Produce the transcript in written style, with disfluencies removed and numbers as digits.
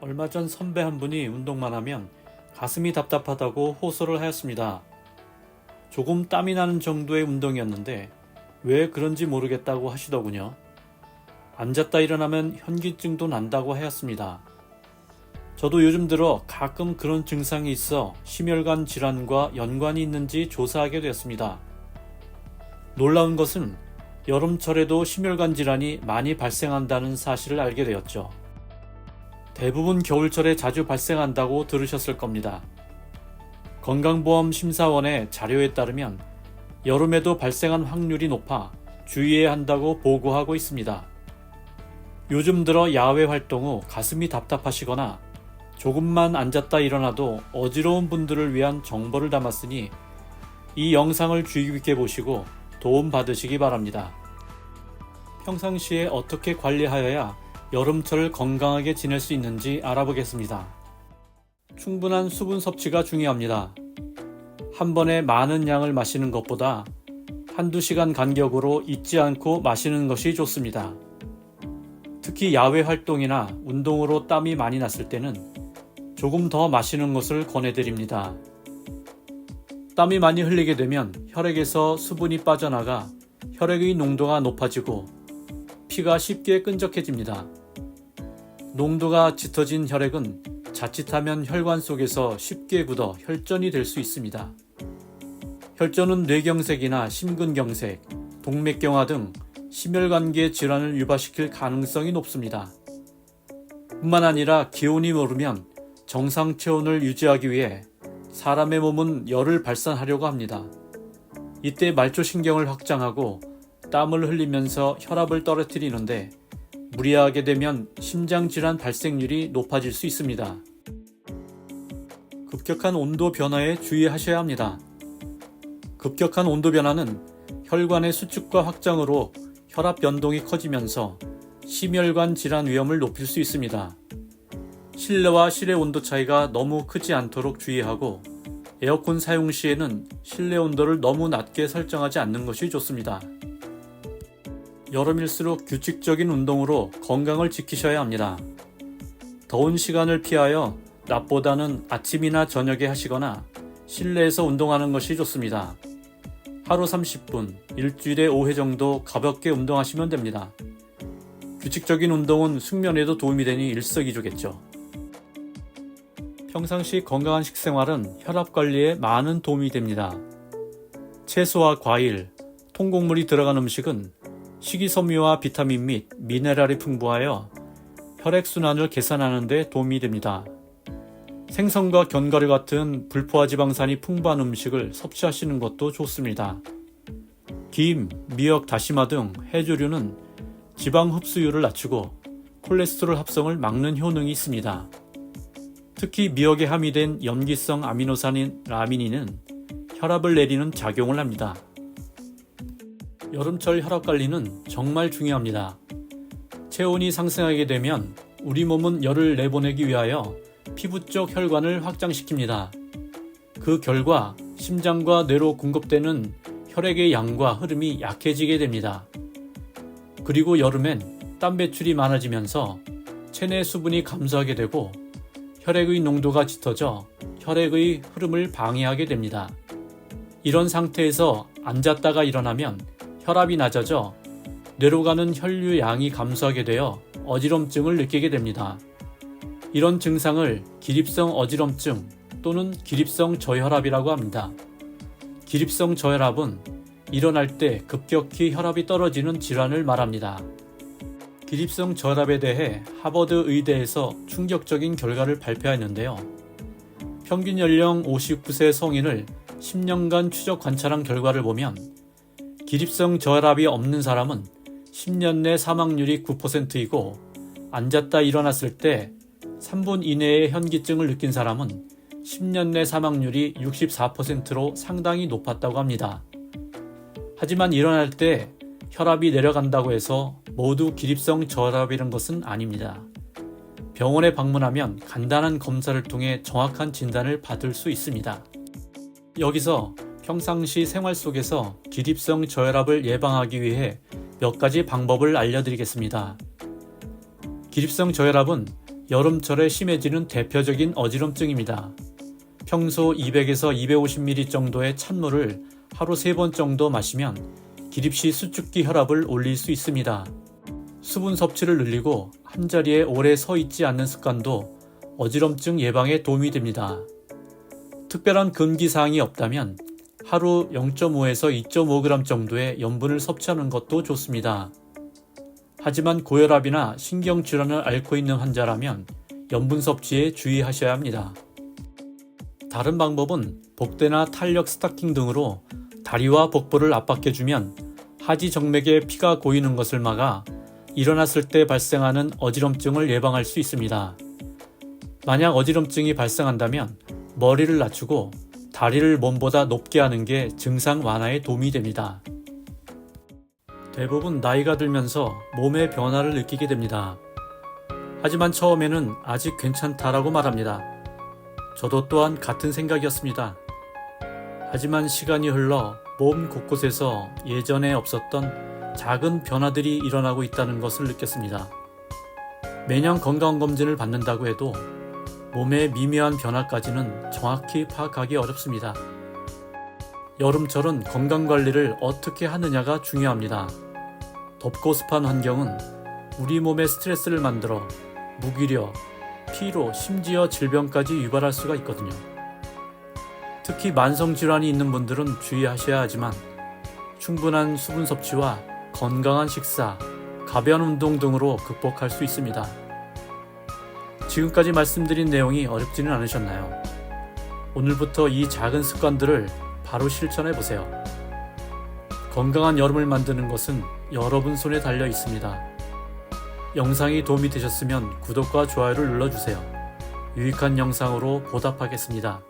얼마 전 선배 한 분이 운동만 하면 가슴이 답답하다고 호소를 하였습니다. 조금 땀이 나는 정도의 운동이었는데 왜 그런지 모르겠다고 하시더군요. 앉았다 일어나면 현기증도 난다고 하였습니다. 저도 요즘 들어 가끔 그런 증상이 있어 심혈관 질환과 연관이 있는지 조사하게 되었습니다. 놀라운 것은 여름철에도 심혈관 질환이 많이 발생한다는 사실을 알게 되었죠. 대부분 겨울철에 자주 발생한다고 들으셨을 겁니다. 건강보험심사원의 자료에 따르면 여름에도 발생한 확률이 높아 주의해야 한다고 보고하고 있습니다. 요즘 들어 야외 활동 후 가슴이 답답하시거나 조금만 앉았다 일어나도 어지러운 분들을 위한 정보를 담았으니 이 영상을 주의 깊게 보시고 도움 받으시기 바랍니다. 평상시에 어떻게 관리하여야 여름철을 건강하게 지낼 수 있는지 알아보겠습니다. 충분한 수분 섭취가 중요합니다. 한 번에 많은 양을 마시는 것보다 한두 시간 간격으로 잊지 않고 마시는 것이 좋습니다. 특히 야외 활동이나 운동으로 땀이 많이 났을 때는 조금 더 마시는 것을 권해드립니다. 땀이 많이 흘리게 되면 혈액에서 수분이 빠져나가 혈액의 농도가 높아지고 피가 쉽게 끈적해집니다. 농도가 짙어진 혈액은 자칫하면 혈관 속에서 쉽게 굳어 혈전이 될 수 있습니다. 혈전은 뇌경색이나 심근경색, 동맥경화 등 심혈관계 질환을 유발시킬 가능성이 높습니다. 뿐만 아니라 기온이 오르면 정상 체온을 유지하기 위해 사람의 몸은 열을 발산하려고 합니다. 이때 말초신경을 확장하고 땀을 흘리면서 혈압을 떨어뜨리는데 무리하게 되면 심장질환 발생률이 높아질 수 있습니다. 급격한 온도 변화에 주의하셔야 합니다. 급격한 온도 변화는 혈관의 수축과 확장으로 혈압 변동이 커지면서 심혈관 질환 위험을 높일 수 있습니다. 실내와 실외 온도 차이가 너무 크지 않도록 주의하고 에어컨 사용 시에는 실내 온도를 너무 낮게 설정하지 않는 것이 좋습니다. 여름일수록 규칙적인 운동으로 건강을 지키셔야 합니다. 더운 시간을 피하여 낮보다는 아침이나 저녁에 하시거나 실내에서 운동하는 것이 좋습니다. 하루 30분, 일주일에 5회 정도 가볍게 운동하시면 됩니다. 규칙적인 운동은 숙면에도 도움이 되니 일석이조겠죠. 평상시 건강한 식생활은 혈압 관리에 많은 도움이 됩니다. 채소와 과일, 통곡물이 들어간 음식은 식이섬유와 비타민 및 미네랄이 풍부하여 혈액순환을 개선하는 데 도움이 됩니다. 생선과 견과류 같은 불포화 지방산이 풍부한 음식을 섭취하시는 것도 좋습니다. 김, 미역, 다시마 등 해조류는 지방 흡수율을 낮추고 콜레스테롤 합성을 막는 효능이 있습니다. 특히 미역에 함유된 염기성 아미노산인 라미닌은 혈압을 내리는 작용을 합니다. 여름철 혈압 관리는 정말 중요합니다. 체온이 상승하게 되면 우리 몸은 열을 내보내기 위하여 피부 쪽 혈관을 확장시킵니다. 그 결과 심장과 뇌로 공급되는 혈액의 양과 흐름이 약해지게 됩니다. 그리고 여름엔 땀 배출이 많아지면서 체내 수분이 감소하게 되고 혈액의 농도가 짙어져 혈액의 흐름을 방해하게 됩니다. 이런 상태에서 앉았다가 일어나면 혈압이 낮아져 뇌로 가는 혈류 양이 감소하게 되어 어지럼증을 느끼게 됩니다. 이런 증상을 기립성 어지럼증 또는 기립성 저혈압이라고 합니다. 기립성 저혈압은 일어날 때 급격히 혈압이 떨어지는 질환을 말합니다. 기립성 저혈압에 대해 하버드 의대에서 충격적인 결과를 발표했는데요. 평균 연령 59세 성인을 10년간 추적 관찰한 결과를 보면 기립성 저혈압이 없는 사람은 10년 내 사망률이 9%이고 앉았다 일어났을 때 3분 이내에 현기증을 느낀 사람은 10년 내 사망률이 64%로 상당히 높았다고 합니다. 하지만 일어날 때 혈압이 내려간다고 해서 모두 기립성 저혈압이라는 것은 아닙니다. 병원에 방문하면 간단한 검사를 통해 정확한 진단을 받을 수 있습니다. 여기서 평상시 생활 속에서 기립성 저혈압을 예방하기 위해 몇 가지 방법을 알려드리겠습니다. 기립성 저혈압은 여름철에 심해지는 대표적인 어지럼증입니다. 평소 200에서 250ml 정도의 찬물을 하루 3번 정도 마시면 기립시 수축기 혈압을 올릴 수 있습니다. 수분 섭취를 늘리고 한자리에 오래 서 있지 않는 습관도 어지럼증 예방에 도움이 됩니다. 특별한 금기사항이 없다면 하루 0.5에서 2.5g 정도의 염분을 섭취하는 것도 좋습니다. 하지만 고혈압이나 신경질환을 앓고 있는 환자라면 염분 섭취에 주의하셔야 합니다. 다른 방법은 복대나 탄력 스타킹 등으로 다리와 복부를 압박해주면 하지 정맥에 피가 고이는 것을 막아 일어났을 때 발생하는 어지럼증을 예방할 수 있습니다. 만약 어지럼증이 발생한다면 머리를 낮추고 다리를 몸보다 높게 하는 게 증상 완화에 도움이 됩니다. 대부분 나이가 들면서 몸의 변화를 느끼게 됩니다. 하지만 처음에는 아직 괜찮다라고 말합니다. 저도 또한 같은 생각이었습니다. 하지만 시간이 흘러 몸 곳곳에서 예전에 없었던 작은 변화들이 일어나고 있다는 것을 느꼈습니다. 매년 건강검진을 받는다고 해도 몸의 미묘한 변화까지는 정확히 파악하기 어렵습니다. 여름철은 건강관리를 어떻게 하느냐가 중요합니다. 덥고 습한 환경은 우리 몸에 스트레스를 만들어 무기력, 피로, 심지어 질병까지 유발할 수가 있거든요. 특히 만성질환이 있는 분들은 주의하셔야 하지만 충분한 수분 섭취와 건강한 식사, 가벼운 운동 등으로 극복할 수 있습니다. 지금까지 말씀드린 내용이 어렵지는 않으셨나요? 오늘부터 이 작은 습관들을 바로 실천해보세요. 건강한 여름을 만드는 것은 여러분 손에 달려 있습니다. 영상이 도움이 되셨으면 구독과 좋아요를 눌러주세요. 유익한 영상으로 보답하겠습니다.